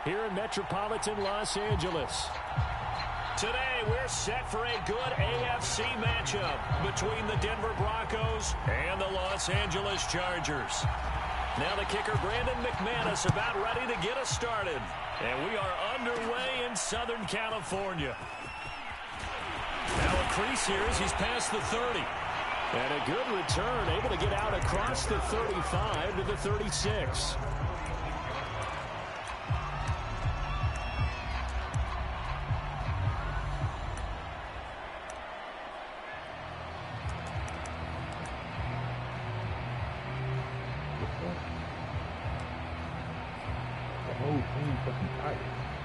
here in metropolitan Los Angeles. Today, we're set for a good AFC matchup between the Denver Broncos and the Los Angeles Chargers. Now the kicker, Brandon McManus, about ready to get us started. And we are underway in Southern California. Now a crease here as he's past the 30. And a good return, able to get out across the 35 to the 36.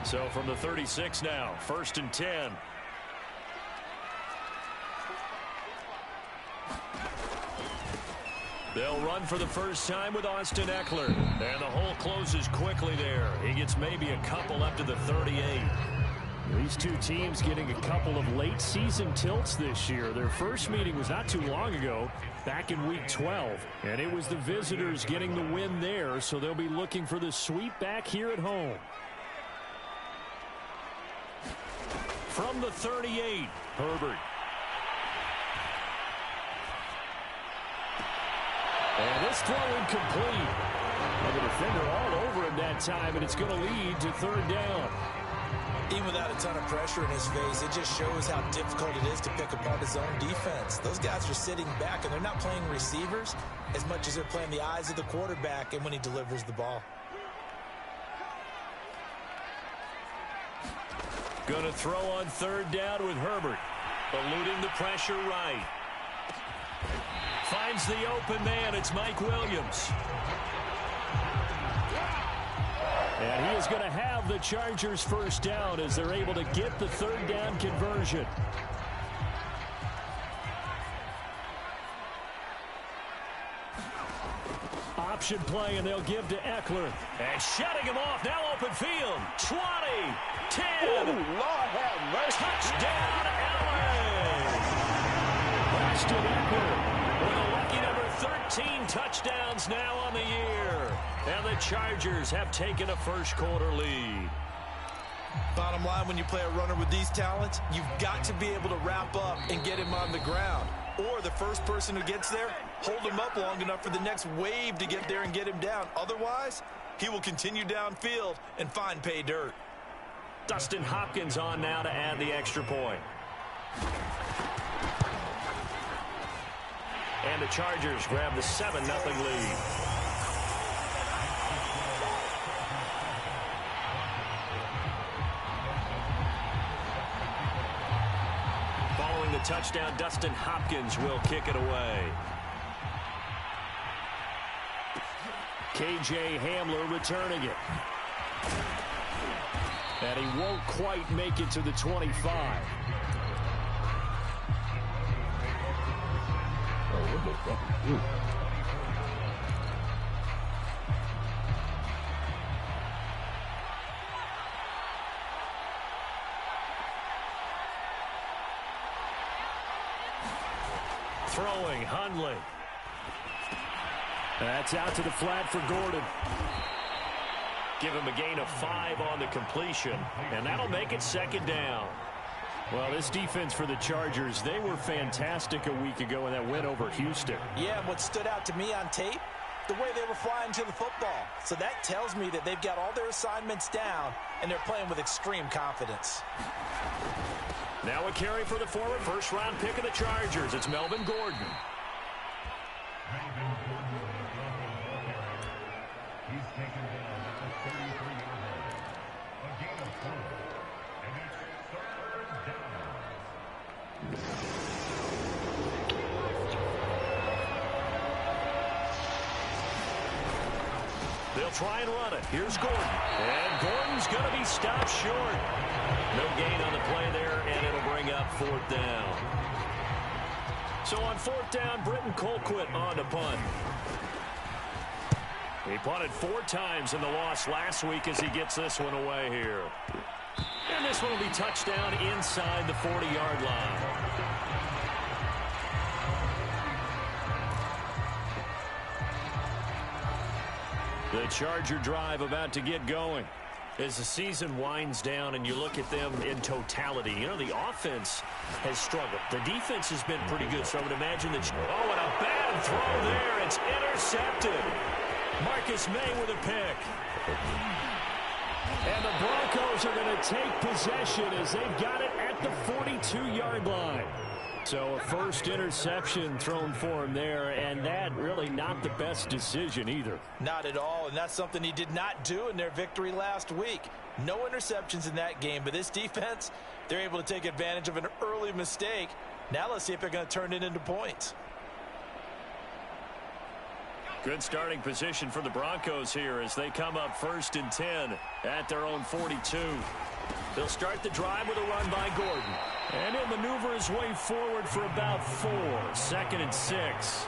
So from the 36 now, 1st and 10. They'll run for the first time with Austin Ekeler. And the hole closes quickly there. He gets maybe a couple up to the 38. These two teams getting a couple of late season tilts this year. Their first meeting was not too long ago, back in week 12. And it was the visitors getting the win there, so they'll be looking for the sweep back here at home. From the 38, Herbert. And this throw incomplete. And the defender all over him that time, and it's going to lead to 3rd down. Even without a ton of pressure in his face, it just shows how difficult it is to pick apart his own defense. Those guys are sitting back, and they're not playing receivers as much as they're playing the eyes of the quarterback and when he delivers the ball. Going to throw on 3rd down with Herbert. Eluding the pressure right. Finds the open man. It's Mike Williams. And he is going to have the Chargers first down as they're able to get the 3rd down conversion. Option play, and they'll give to Ekeler. And shutting him off. Now open field. 20, 10. Oh, Lord have mercy. Touchdown, LA. Austin Ekeler with a lucky number 13 touchdowns now on the year. And the Chargers have taken a first quarter lead. Bottom line, when you play a runner with these talents, you've got to be able to wrap up and get him on the ground. Or the first person who gets there, hold him up long enough for the next wave to get there and get him down. Otherwise, he will continue downfield and find pay dirt. Dustin Hopkins on now to add the extra point. And the Chargers grab the 7-0 lead. Following the touchdown, Dustin Hopkins will kick it away. KJ Hamler returning it. And he won't quite make it to the 25. Throwing, Hundley. That's out to the flat for Gordon. Give him a gain of 5 on the completion, and that'll make it 2nd down. Well, this defense for the Chargers, they were fantastic a week ago in that win over Houston. Yeah, and what stood out to me on tape, the way they were flying to the football. So that tells me that they've got all their assignments down, and they're playing with extreme confidence. Now a carry for the former first-round pick of the Chargers. It's Melvin Gordon. He's taken down at the 33-yard line. A gain of 4. And it's 3rd down. They'll try and run it. Here's Gordon. And Gordon's going to be stopped short. No gain on the play there, and it'll bring up 4th down. So on 4th down, Britton Colquitt on to punt. He punted 4 times in the loss last week as he gets this one away here. And this one will be touchdown inside the 40-yard line. The Charger drive about to get going. As the season winds down and you look at them in totality, you know, the offense has struggled. The defense has been pretty good, so I would imagine that... Oh, and a bad throw there. It's intercepted. Marcus May with a pick. And the Broncos are going to take possession as they've got it at the 42-yard line. So a first interception thrown for him there, and that really not the best decision either. Not at all, and that's something he did not do in their victory last week. No interceptions in that game, but this defense, they're able to take advantage of an early mistake. Now let's see if they're going to turn it into points. Good starting position for the Broncos here as they come up 1st and 10 at their own 42. They'll start the drive with a run by Gordon. And he'll maneuver his way forward for about 4. 2nd and 6.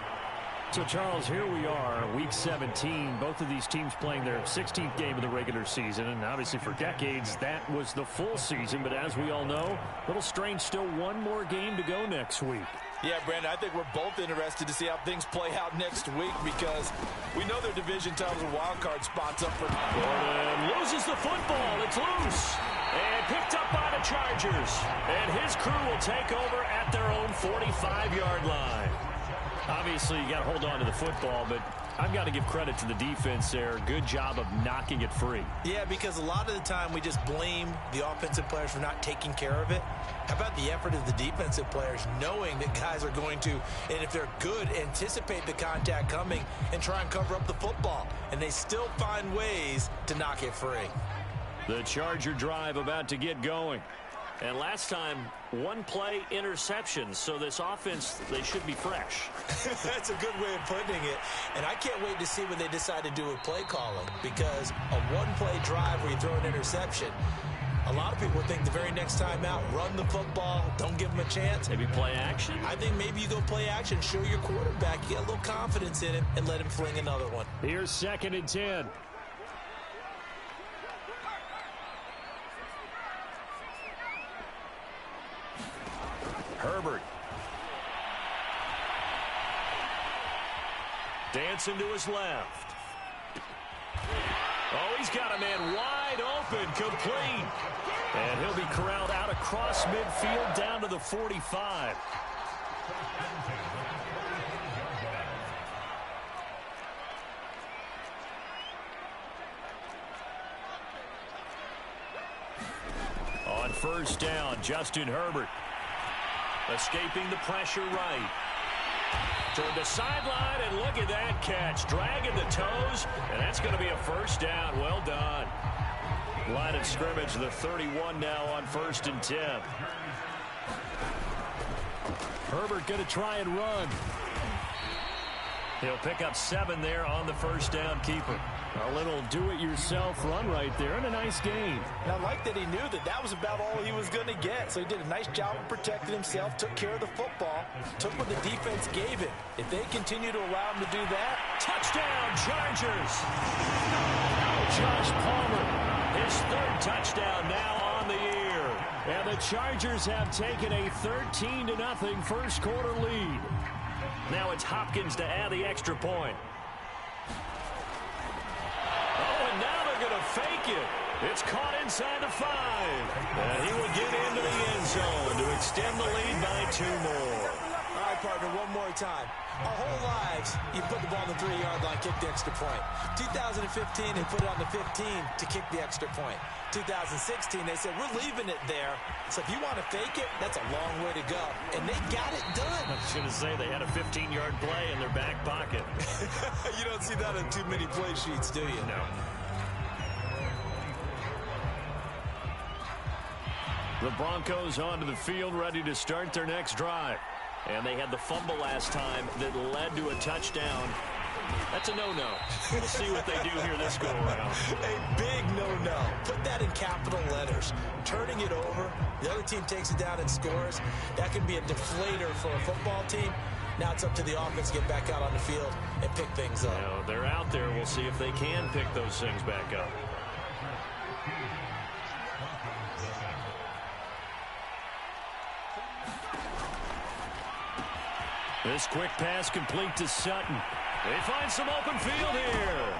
So, Charles, here we are, Week 17. Both of these teams playing their 16th game of the regular season. And obviously for decades, that was the full season. But as we all know, a little strange, still one more game to go next week. Yeah, Brandon, I think we're both interested to see how things play out next week because we know their division titles and wild card spots up for... Gordon loses the football. It's loose. And picked up by the Chargers. And his crew will take over at their own 45-yard line. Obviously, you got to hold on to the football, but I've got to give credit to the defense there. Good job of knocking it free. Yeah, because a lot of the time we just blame the offensive players for not taking care of it. How about the effort of the defensive players knowing that guys are going to, and if they're good, anticipate the contact coming and try and cover up the football. And they still find ways to knock it free. The Charger drive about to get going. And last time, one play interception. So this offense, they should be fresh. That's a good way of putting it. And I can't wait to see what they decide to do with play calling. Because a one-play drive where you throw an interception, a lot of people think the very next time out, run the football, don't give them a chance. Maybe play action? I think maybe you go play action, show your quarterback, you get a little confidence in him, and let him fling another one. Here's 2nd and 10. Herbert. Dancing to his left. Oh, he's got a man wide open, complete. And he'll be corralled out across midfield down to the 45. On 1st down, Justin Herbert. Escaping the pressure right. Toward the sideline, and look at that catch. Dragging the toes, and that's going to be a 1st down. Well done. Line of scrimmage, the 31 now on 1st and 10. Herbert going to try and run. He'll pick up 7 there on the 1st down keeper. A little do-it-yourself run right there, and a nice gain. And I like that he knew that that was about all he was going to get. So he did a nice job of protecting himself, took care of the football, took what the defense gave him. If they continue to allow him to do that, touchdown, Chargers! Josh Palmer, his 3rd touchdown now on the year. And the Chargers have taken a 13-0 first quarter lead. Now it's Hopkins to add the extra point. Oh, and now they're going to fake it. It's caught inside the 5. And he will get into the end zone to extend the lead by 2 more. All right, partner, one more time. Our whole lives, you put the ball on the 3-yard line, kick the extra point. 2015, they put it on the 15 to kick the extra point. 2016, they said, we're leaving it there. So if you want to fake it, that's a long way to go. And they got it done. I was going to say they had a 15-yard play in their back pocket. You don't see that on too many play sheets, do you? No. The Broncos onto the field, ready to start their next drive. And they had the fumble last time that led to a touchdown. That's a no-no. We'll see what they do here this go-around. A big no-no. Put that in capital letters. Turning it over, the other team takes it down and scores. That can be a deflator for a football team. Now it's up to the offense to get back out on the field and pick things up. Now, they're out there. We'll see if they can pick those things back up. This quick pass complete to Sutton. They find some open field here.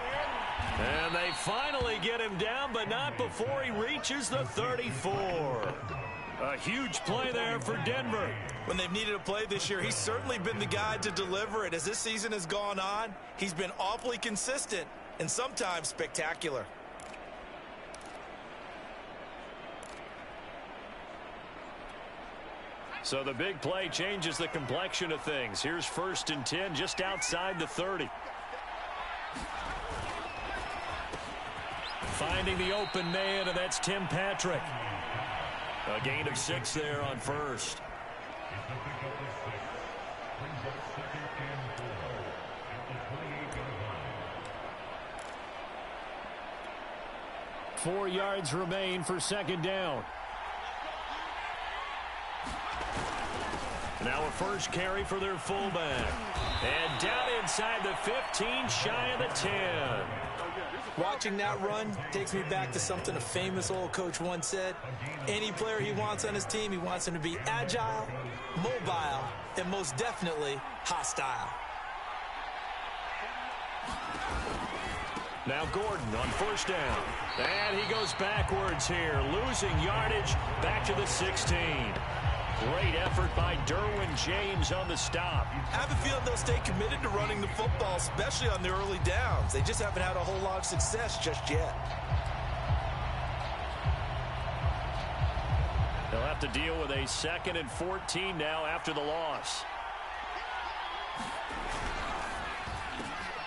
And they finally get him down, but not before he reaches the 34. A huge play there for Denver. When they've needed a play this year, he's certainly been the guy to deliver it. As this season has gone on, he's been awfully consistent and sometimes spectacular. So the big play changes the complexion of things. Here's 1st and 10 just outside the 30. Finding the open man, and that's Tim Patrick. A gain of 6 there on first. 4 yards remain for 2nd down. Now a first carry for their fullback. And down inside the 15, shy of the 10. Watching that run takes me back to something a famous old coach once said. Any player he wants on his team, he wants him to be agile, mobile, and most definitely hostile. Now Gordon on 1st down. And he goes backwards here, losing yardage back to the 16. Great effort by Derwin James on the stop. I have a feeling they'll stay committed to running the football, especially on the early downs. They just haven't had a whole lot of success just yet. They'll have to deal with a 2nd and 14 now after the loss.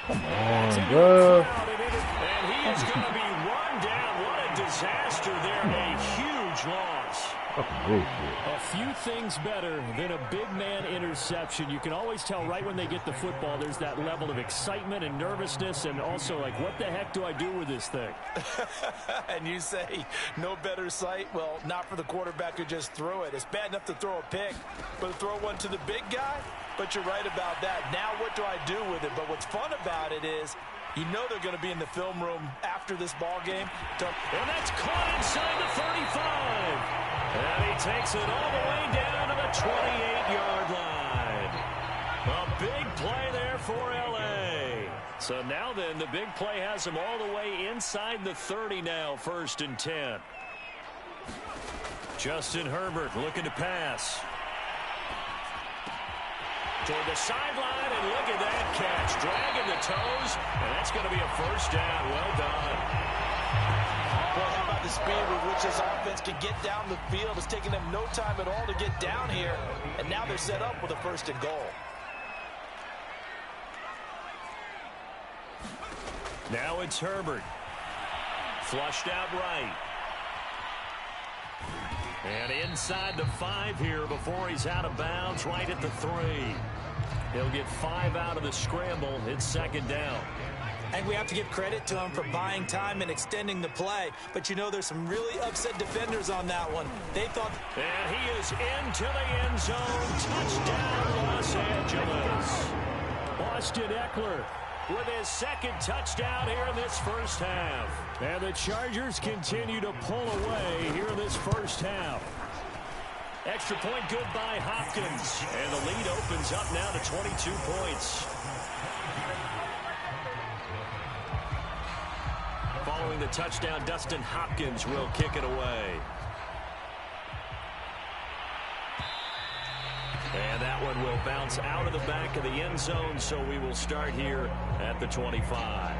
Come on, bro. And he is going to be run down. What a disaster there. A huge loss. A few things better than a big man interception. You can always tell right when they get the football, there's that level of excitement and nervousness, and also like, what the heck do I do with this thing? And you say no better sight? Well, not for the quarterback who just threw it. It's bad enough to throw a pick, but to throw one to the big guy? But you're right about that. Now what do I do with it? But what's fun about it is you know they're going to be in the film room after this ball game. And that's caught inside the 35. And he takes it all the way down to the 28-yard line. A big play there for L.A. So now then, the big play has him all the way inside the 30 now, 1st and 10. Justin Herbert looking to pass. Toward the sideline, and look at that catch. Dragging the toes, and that's going to be a 1st down. Well done. Well, how about the speed with which this offense can get down the field? It's taking them no time at all to get down here, and now they're set up with a 1st and goal. Now it's Herbert. Flushed out right. And inside the 5 here before he's out of bounds, right at the 3. He'll get 5 out of the scramble. It's 2nd down. And we have to give credit to him for buying time and extending the play. But you know there's some really upset defenders on that one. They thought... And he is into the end zone. Touchdown, Los Angeles. Austin Eckler with his 2nd touchdown here in this 1st half. And the Chargers continue to pull away here in this 1st half. Extra point good by Hopkins. And the lead opens up now to 22 points. Following the touchdown, Dustin Hopkins will kick it away. And that one will bounce out of the back of the end zone, so we will start here at the 25.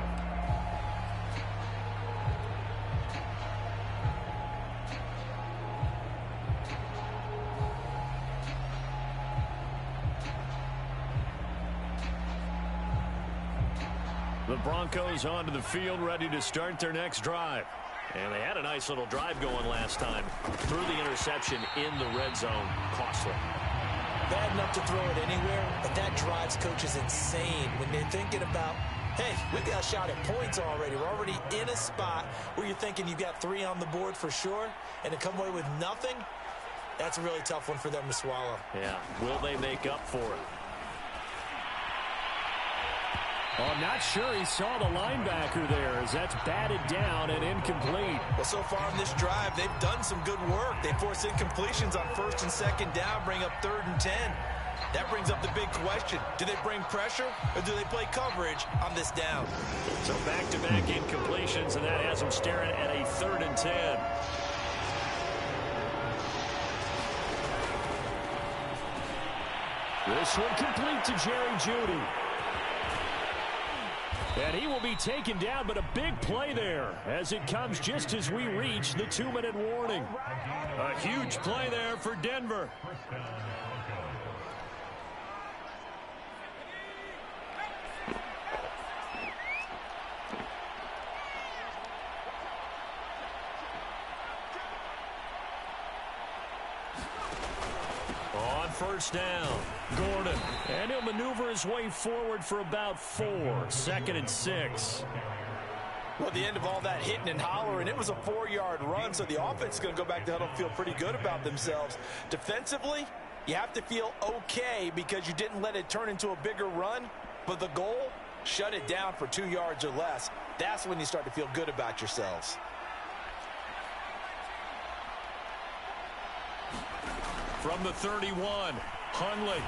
The Broncos onto the field, ready to start their next drive. And they had a nice little drive going last time. Threw the interception in the red zone. Costly. Bad enough to throw it anywhere, but that drives coaches insane when they're thinking about, hey, we got a shot at points already. We're already in a spot where you're thinking you've got 3 on the board for sure, and to come away with nothing, that's a really tough one for them to swallow. Yeah, will they make up for it? Well, I'm not sure he saw the linebacker there as that's batted down and incomplete. Well, so far on this drive, they've done some good work. They force incompletions on 1st and 2nd down, bring up 3rd and 10. That brings up the big question. Do they bring pressure or do they play coverage on this down? So back-to-back incompletions, and that has them staring at a 3rd and 10. This one complete to Jerry Jeudy. And he will be taken down, but a big play there as it comes just as we reach the 2-minute warning. A huge play there for Denver. On first down, Gordon. And he'll maneuver his way forward for about 4. 2nd and 6. Well, the end of all that hitting and hollering, it was a 4-yard run, so the offense is going to go back to huddle and feel pretty good about themselves. Defensively, you have to feel okay because you didn't let it turn into a bigger run, but the goal, shut it down for 2 yards or less. That's when you start to feel good about yourselves. From the 31, Hundley.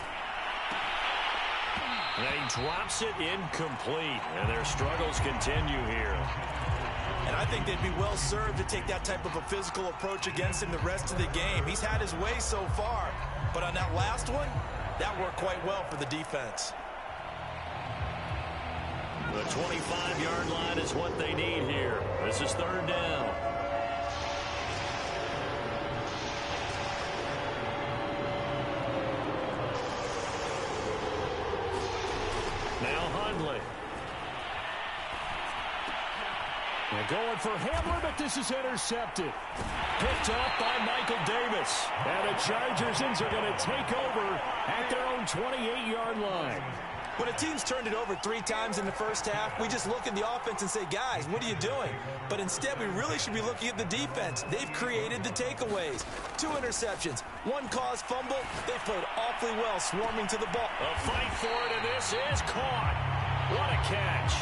And he drops it incomplete, and their struggles continue here. And I think they'd be well served to take that type of a physical approach against him the rest of the game. He's had his way so far, but on that last one, that worked quite well for the defense. The 25-yard line is what they need here. This is 3rd down. Now Hundley. They're going for Hamler, but this is intercepted. Picked up by Michael Davis. And the Chargers are going to take over at their own 28-yard line. When a team's turned it over 3 times in the first half, we just look at the offense and say, guys, what are you doing? But instead, we really should be looking at the defense. They've created the takeaways. 2 interceptions, 1 caused fumble. They've played awfully well swarming to the ball. A fight for it, and this is caught. What a catch.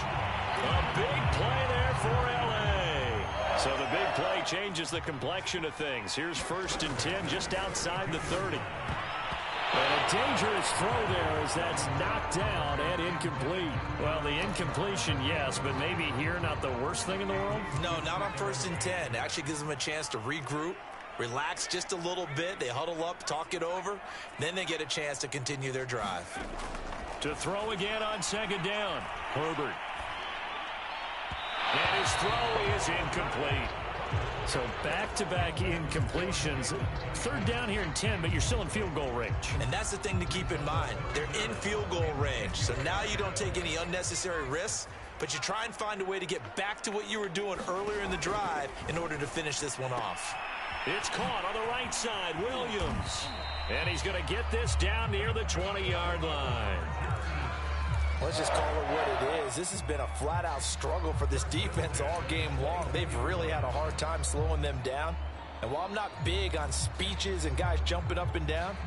A big play there for L.A. So the big play changes the complexion of things. Here's 1st and 10 just outside the 30. And a dangerous throw there as that's knocked down and incomplete. Well, the incompletion, yes, but maybe here not the worst thing in the world? No, not on 1st and 10. It actually gives them a chance to regroup, relax just a little bit. They huddle up, talk it over. Then they get a chance to continue their drive. To throw again on 2nd down, Herbert. And his throw is incomplete. So back-to-back incompletions. 3rd down here and 10, but you're still in field goal range. And that's the thing to keep in mind. They're in field goal range. So now you don't take any unnecessary risks, but you try and find a way to get back to what you were doing earlier in the drive in order to finish this one off. It's caught on the right side, Williams. And he's going to get this down near the 20-yard line. Let's just call it what it is. This has been a flat-out struggle for this defense all game long. They've really had a hard time slowing them down. And while I'm not big on speeches and guys jumping up and down,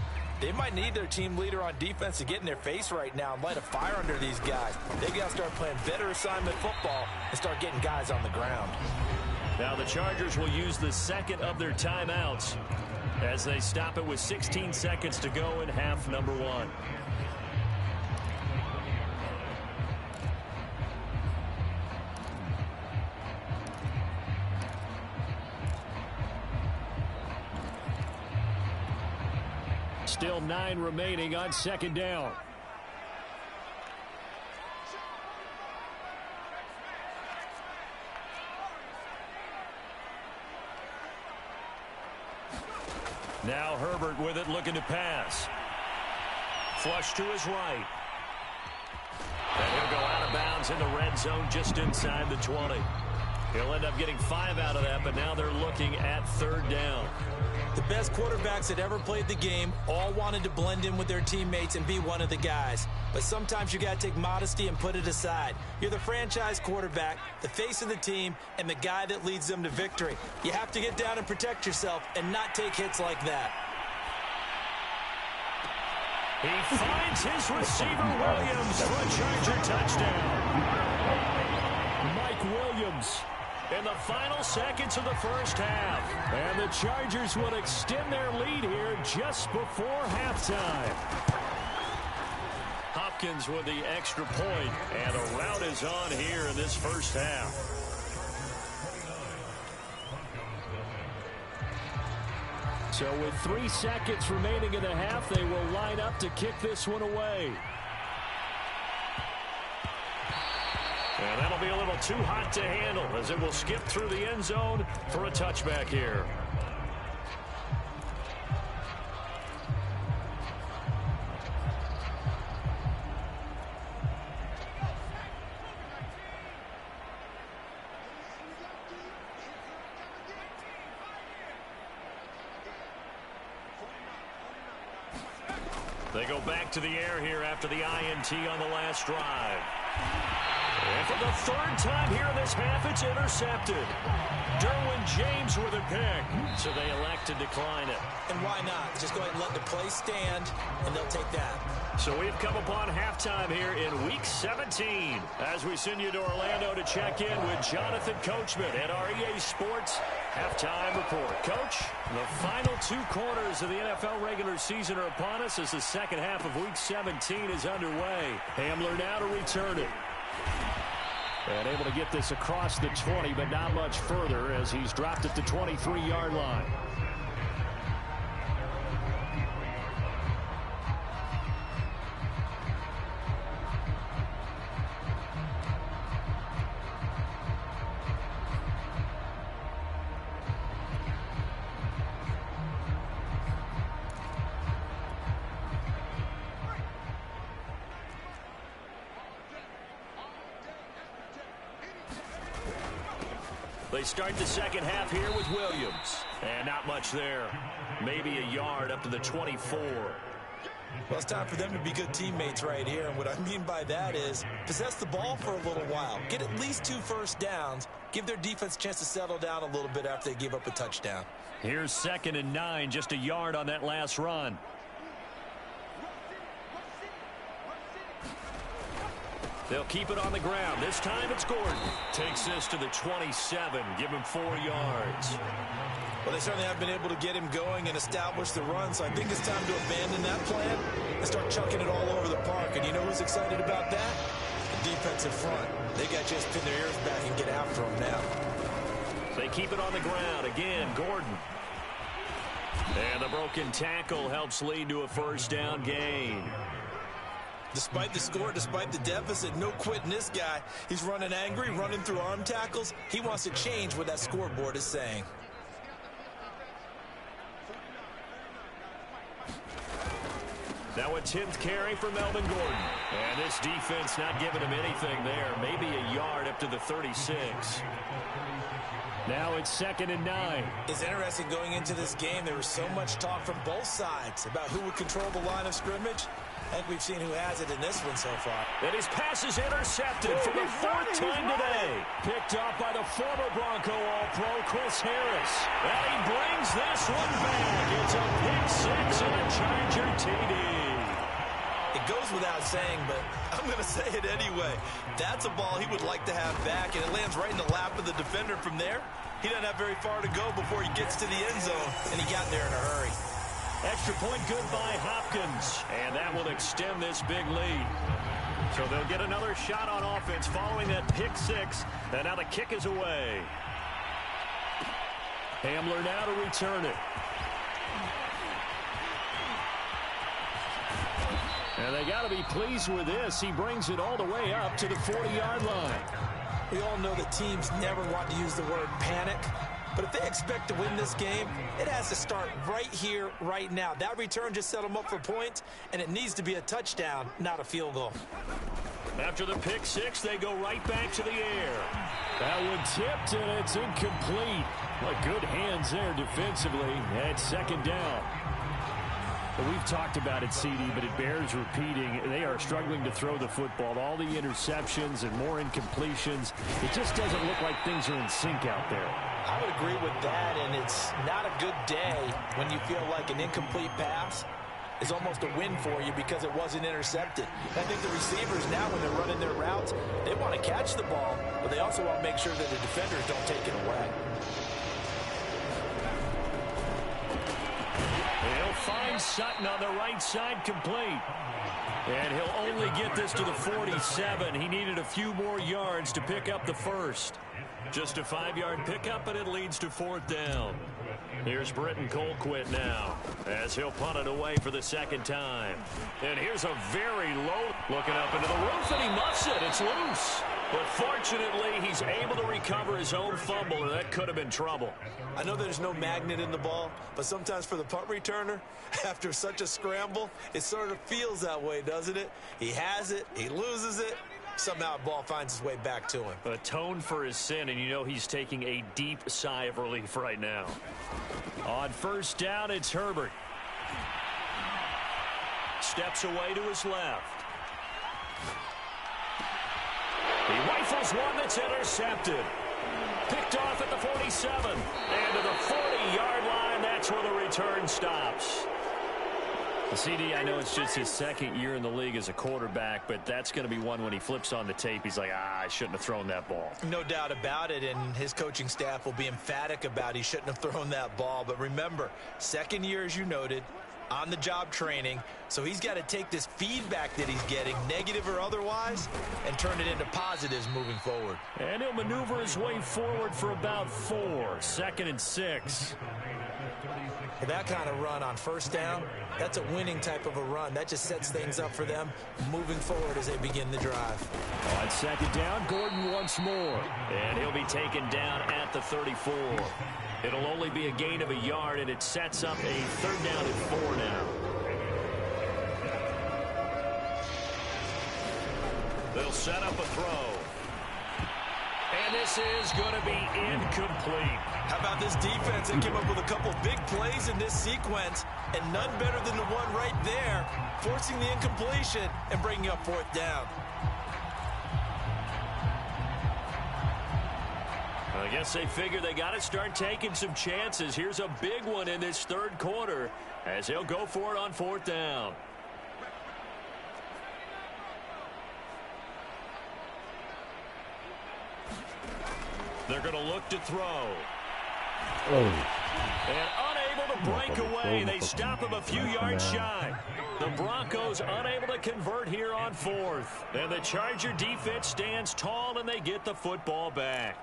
they might need their team leader on defense to get in their face right now and light a fire under these guys. They've got to start playing better assignment football and start getting guys on the ground. Now the Chargers will use the 2nd of their timeouts as they stop it with 16 seconds to go in half number 1. Still 9 remaining on 2nd down. Now Herbert with it, looking to pass. Flush to his right. And he'll go out of bounds in the red zone just inside the 20. He'll end up getting 5 out of that, but now they're looking at 3rd down. The best quarterbacks that ever played the game all wanted to blend in with their teammates and be one of the guys. But sometimes you got to take modesty and put it aside. You're the franchise quarterback, the face of the team, and the guy that leads them to victory. You have to get down and protect yourself and not take hits like that. He finds his receiver, Williams, for a Charger touchdown. Mike Williams in the final seconds of the first half. And the Chargers will extend their lead here just before halftime. Hopkins with the extra point, and the rout is on here in this first half. So with 3 seconds remaining in the half, they will line up to kick this one away. And that'll be a little too hot to handle as it will skip through the end zone for a touchback here. They go back to the air here after the INT on the last drive. And for the third time here in this half, it's intercepted. Derwin James with a pick, so they elect to decline it. And why not? Just go ahead and let the play stand, and they'll take that. So we've come upon halftime here in Week 17 as we send you to Orlando to check in with Jonathan Coachman at our EA Sports Halftime Report. Coach, the final 2 quarters of the NFL regular season are upon us as the second half of Week 17 is underway. Hamler now to return it. And able to get this across the 20, but not much further as he's dropped at the 23-yard line. They start the second half here with Williams. And not much there. Maybe a yard up to the 24. Well, it's time for them to be good teammates right here. And what I mean by that is possess the ball for a little while. Get at least 2 first downs. Give their defense a chance to settle down a little bit after they give up a touchdown. Here's 2nd and 9, just a yard on that last run. They'll keep it on the ground. This time it's Gordon. Takes this to the 27. Give him 4 yards. Well, they certainly have been able to get him going and establish the run, so I think it's time to abandon that plan and start chucking it all over the park. And you know who's excited about that? The defensive front. They got to just pin their ears back and get after him now. They keep it on the ground. Again, Gordon. And the broken tackle helps lead to a first down gain. Despite the score, despite the deficit, no quitting this guy. He's running angry, running through arm tackles. He wants to change what that scoreboard is saying. Now a 10th carry for Melvin Gordon. And this defense not giving him anything there. Maybe a yard up to the 36. Now it's 2nd and 9. It's interesting going into this game. There was so much talk from both sides about who would control the line of scrimmage. I think we've seen who has it in this one so far. And his pass is intercepted for the 4th time today. Picked up by the former Bronco All-Pro, Chris Harris. And he brings this one back. It's a pick 6 and a Charger TD. It goes without saying, but I'm going to say it anyway. That's a ball he would like to have back, and it lands right in the lap of the defender from there. He doesn't have very far to go before he gets to the end zone, and he got there in a hurry. Extra point good by Hopkins, and that will extend this big lead. So they'll get another shot on offense following that pick 6, and now the kick is away. Hamler now to return it. And they got to be pleased with this. He brings it all the way up to the 40-yard line. We all know that teams never want to use the word panic. But if they expect to win this game, it has to start right here, right now. That return just set them up for points, and it needs to be a touchdown, not a field goal. After the pick 6, they go right back to the air. That one tipped, and it's incomplete. What good hands there defensively. And 2nd down. But we've talked about it, CD, but it bears repeating. They are struggling to throw the football. All the interceptions and more incompletions. It just doesn't look like things are in sync out there. I would agree with that, and it's not a good day when you feel like an incomplete pass is almost a win for you because it wasn't intercepted. I think the receivers now, when they're running their routes, they want to catch the ball, but they also want to make sure that the defenders don't take it away. They'll finds Sutton on the right side, complete. And he'll only get this to the 47. He needed a few more yards to pick up the first. Just a 5-yard pickup, and it leads to 4th down. Here's Britton Colquitt now, as he'll punt it away for the second time. And here's a very low, looking up into the roof, and he muffs it. It's loose. But fortunately, he's able to recover his own fumble, and that could have been trouble. I know there's no magnet in the ball, but sometimes for the punt returner, after such a scramble, it sort of feels that way, doesn't it? He has it, he loses it, somehow the ball finds its way back to him. Atoned for his sin, and you know he's taking a deep sigh of relief right now. On first down, it's Herbert. Steps away to his left. He rifles one that's intercepted. Picked off at the 47. And to the 40-yard line, that's where the return stops. The CD, I know it's just his second year in the league as a quarterback, but that's going to be one when he flips on the tape, he's like, I shouldn't have thrown that ball. No doubt about it, and his coaching staff will be emphatic about he shouldn't have thrown that ball. But remember, second year, as you noted, on-the-job training, so he's got to take this feedback that he's getting, negative or otherwise, and turn it into positives moving forward. And he'll maneuver his way forward for about 4. 2nd and 6. For that kind of run on first down, that's a winning type of a run. That just sets things up for them moving forward as they begin the drive. On 2nd down, Gordon once more. And he'll be taken down at the 34. It'll only be a gain of a yard, and it sets up a 3rd down and 4 now. They'll set up a throw. And this is going to be incomplete. How about this defense? They came up with a couple big plays in this sequence, and none better than the one right there, forcing the incompletion and bringing up 4th down. I guess they figure they got to start taking some chances. Here's a big one in this 3rd quarter as they'll go for it on 4th down. They're going to look to throw. And unable to break away. They stop him a few yards shy. The Broncos unable to convert here on 4th. And the Charger defense stands tall, and they get the football back.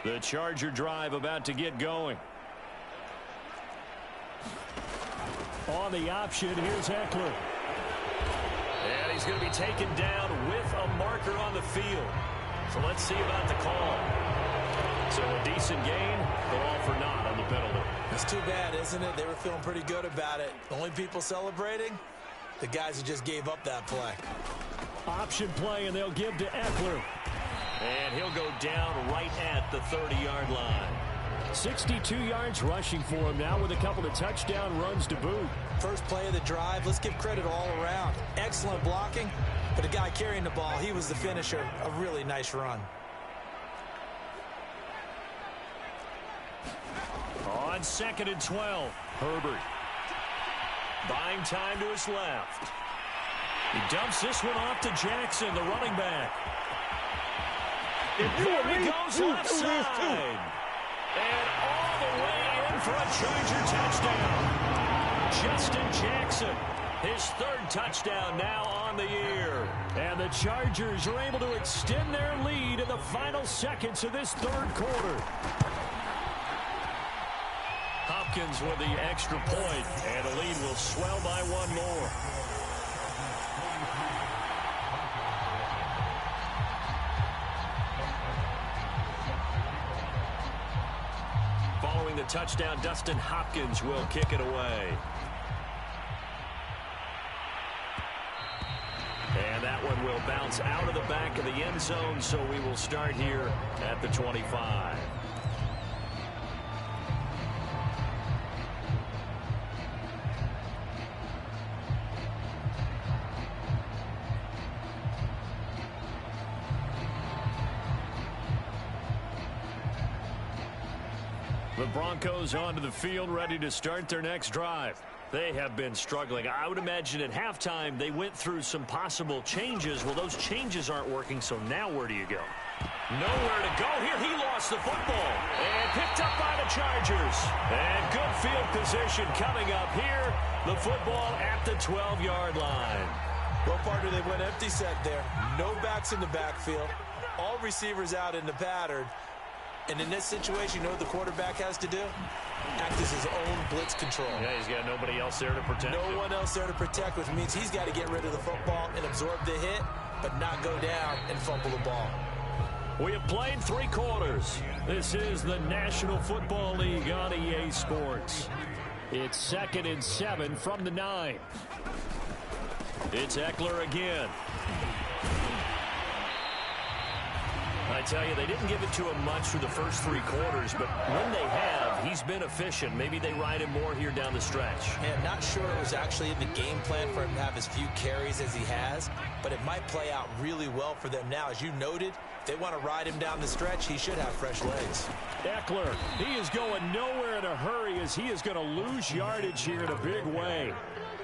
The Charger drive about to get going. On the option, here's Eckler. And he's going to be taken down with a marker on the field. So let's see about the call. So a decent gain, but all for naught on the penalty. That's too bad, isn't it? They were feeling pretty good about it. The only people celebrating, the guys who just gave up that play. Option play, and they'll give to Eckler. And he'll go down right at the 30-yard line. 62 yards rushing for him now with a couple of touchdown runs to boot. First play of the drive, let's give credit all around. Excellent blocking, but the guy carrying the ball, he was the finisher. A really nice run. On 2nd and 12, Herbert. Buying time to his left. He dumps this one off to Jackson, the running back. There he goes left side. And all the way in for a Charger touchdown. Justin Jackson, his 3rd touchdown now on the year. And the Chargers are able to extend their lead in the final seconds of this 3rd quarter. Hopkins with the extra point, and the lead will swell by 1 more. Following the touchdown, Dustin Hopkins will kick it away. And that one will bounce out of the back of the end zone, so we will start here at the 25. The Broncos onto the field, ready to start their next drive. They have been struggling. I would imagine at halftime they went through some possible changes. Well, those changes aren't working, so now where do you go? Nowhere to go here. He lost the football and picked up by the Chargers. And good field position coming up here. The football at the 12-yard line. Well, partner, they went empty set there. No backs in the backfield. All receivers out in the pattern. And in this situation, you know what the quarterback has to do? Act as his own blitz control. Yeah, he's got nobody else there to protect him. No one else there to protect, which means he's got to get rid of the football and absorb the hit, but not go down and fumble the ball. We have played 3 quarters. This is the National Football League on EA Sports. It's 2nd and 7 from the 9. It's Eckler again. I tell you, they didn't give it to him much through the first 3 quarters, but when they have, he's been efficient. Maybe they ride him more here down the stretch. Yeah, not sure it was actually in the game plan for him to have as few carries as he has, but it might play out really well for them now. As you noted, if they want to ride him down the stretch, he should have fresh legs. Eckler, he is going nowhere in a hurry as he is going to lose yardage here in a big way.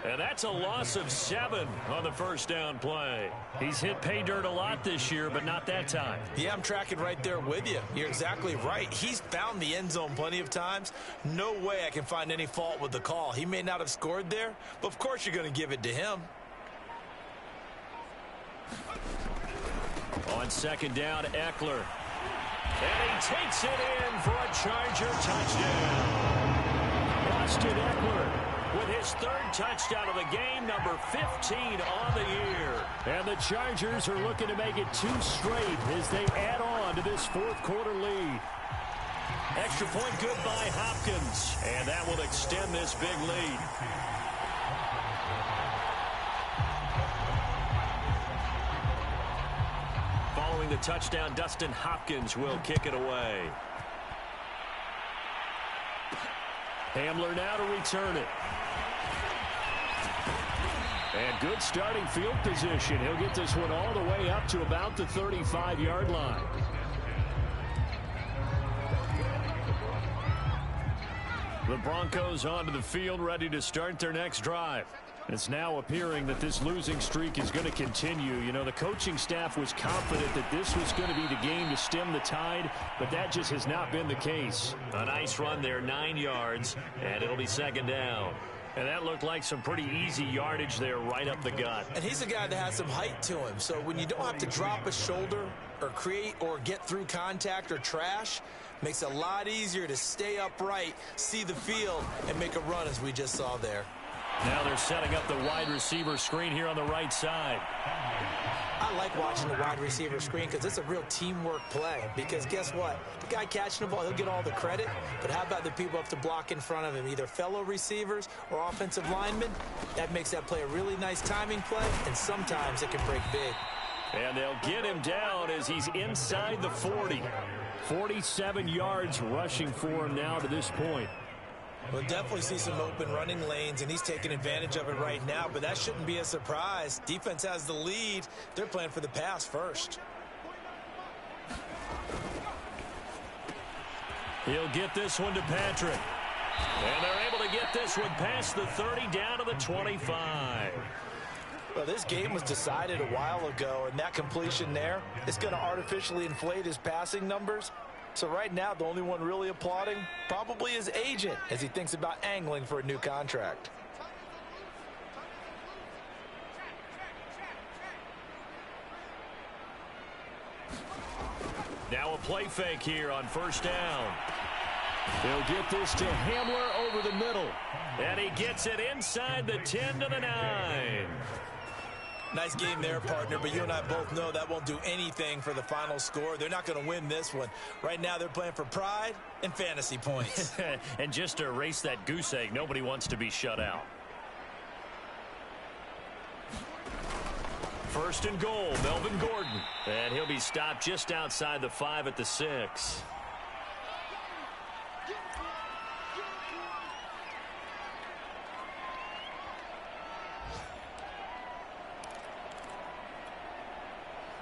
And that's a loss of 7 on the first down play. He's hit pay dirt a lot this year, but not that time. Yeah, I'm tracking right there with you. You're exactly right. He's found the end zone plenty of times. No way I can find any fault with the call. He may not have scored there, but of course you're going to give it to him. On 2nd down, Eckler. And he takes it in for a Charger touchdown. Austin Eckler with his 3rd touchdown of the game, number 15 on the year. And the Chargers are looking to make it 2 straight as they add on to this 4th quarter lead. Extra point good by Hopkins. And that will extend this big lead. Following the touchdown, Dustin Hopkins will kick it away. Hamler now to return it. And good starting field position. He'll get this one all the way up to about the 35-yard line. The Broncos onto the field, ready to start their next drive. It's now appearing that this losing streak is going to continue. You know, the coaching staff was confident that this was going to be the game to stem the tide, but that just has not been the case. A nice run there, 9 yards, and it'll be 2nd down. And that looked like some pretty easy yardage there right up the gut. And he's a guy that has some height to him, so when you don't have to drop a shoulder or create or get through contact or trash, makes it a lot easier to stay upright, see the field, and make a run as we just saw there. Now they're setting up the wide receiver screen here on the right side. I like watching the wide receiver screen because it's a real teamwork play. Because guess what? The guy catching the ball, he'll get all the credit. But how about the people up to block in front of him, either fellow receivers or offensive linemen? That makes that play a really nice timing play, and sometimes it can break big. And they'll get him down as he's inside the 40. 47 yards rushing for him now to this point. We'll definitely see some open running lanes, and he's taking advantage of it right now, but that shouldn't be a surprise. Defense has the lead. They're playing for the pass first. He'll get this one to Patrick. And they're able to get this one past the 30 down to the 25. Well, this game was decided a while ago, and that completion there is going to artificially inflate his passing numbers. So right now, the only one really applauding probably his agent as he thinks about angling for a new contract. Now a play fake here on 1st down. They'll get this to Hamler over the middle. And he gets it inside the 10 to the 9. Nice game there, partner, but you and I both know that won't do anything for the final score. They're not going to win this one. Right now, they're playing for pride and fantasy points. And just to erase that goose egg, nobody wants to be shut out. 1st and goal, Melvin Gordon. And he'll be stopped just outside the 5 at the 6.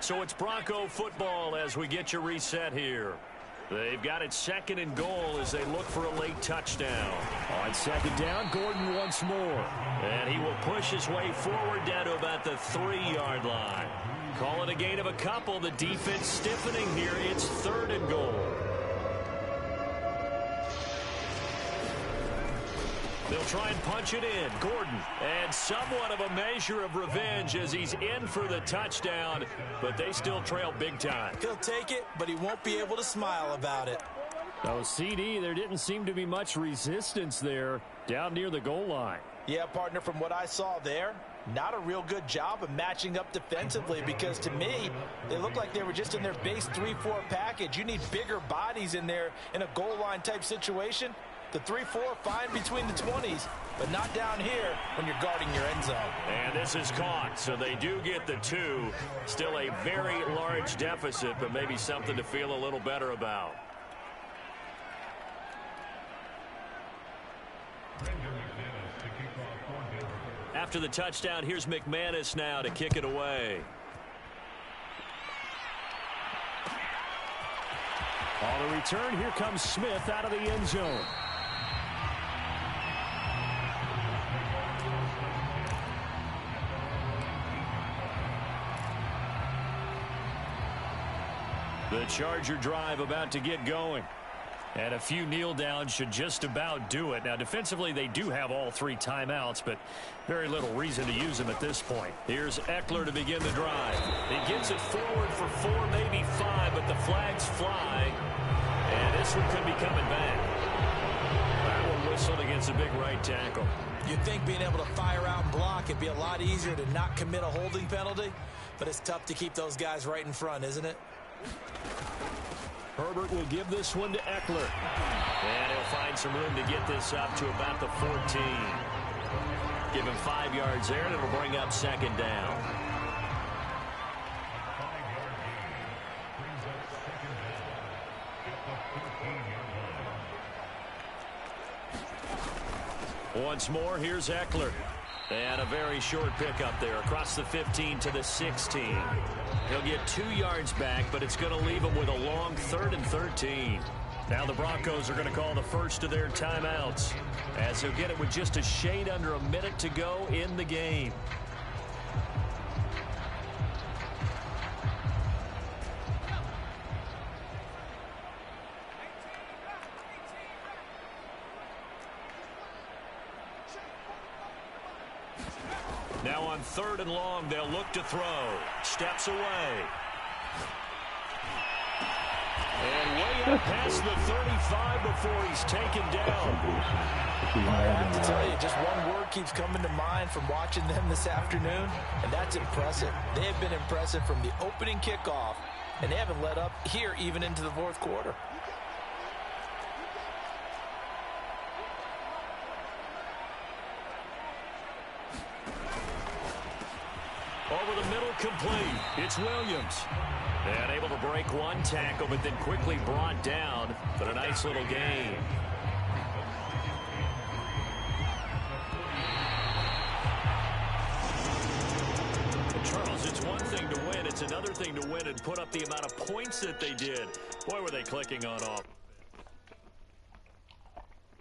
So it's Bronco football as we get you reset here. They've got it 2nd and goal as they look for a late touchdown. On 2nd down, Gordon once more. And he will push his way forward down to about the 3-yard line. Call it a gain of a couple. The defense stiffening here. It's 3rd and goal. They'll try and punch it in. Gordon. And somewhat of a measure of revenge as he's in for the touchdown, but they still trail big time. He'll take it, but he won't be able to smile about it. Oh, CD, there didn't seem to be much resistance there down near the goal line. Yeah, partner, from what I saw there, not a real good job of matching up defensively, because to me, they look like they were just in their base 3-4 package. You need bigger bodies in there in a goal line type situation. The 3-4 fine between the 20s, but not down here when you're guarding your end zone. And this is caught, so they do get the 2. Still a very large deficit, but maybe something to feel a little better about. After the touchdown, here's McManus now to kick it away. On the return, here comes Smith out of the end zone. The Charger drive about to get going. And a few kneel downs should just about do it. Now, defensively, they do have all 3 timeouts, but very little reason to use them at this point. Here's Eckler to begin the drive. He gets it forward for 4, maybe 5, but the flags fly. And this one could be coming back. That one whistled against a big right tackle. You'd think being able to fire out and block, it'd be a lot easier to not commit a holding penalty, but it's tough to keep those guys right in front, isn't it? Herbert will give this one to Eckler. And he'll find some room to get this up to about the 14. Give him 5 yards there, and it'll bring up second down. Once more, here's Eckler. And a very short pickup there across the 15 to the 16. He'll get 2 yards back, but it's going to leave him with a long 3rd and 13. Now the Broncos are going to call the first of their timeouts, as they'll get it with just a shade under a minute to go in the game. Now on 3rd and long, they'll look to throw. Steps away. And way up past the 35 before he's taken down. I have to tell you, just one word keeps coming to mind from watching them this afternoon, and that's impressive. They have been impressive from the opening kickoff, and they haven't let up here even into the 4th quarter. Over the middle, complete. It's Williams. And able to break one tackle, but then quickly brought down. But a nice little gain. Charles, it's one thing to win. It's another thing to win and put up the amount of points that they did. Boy, were they clicking on off.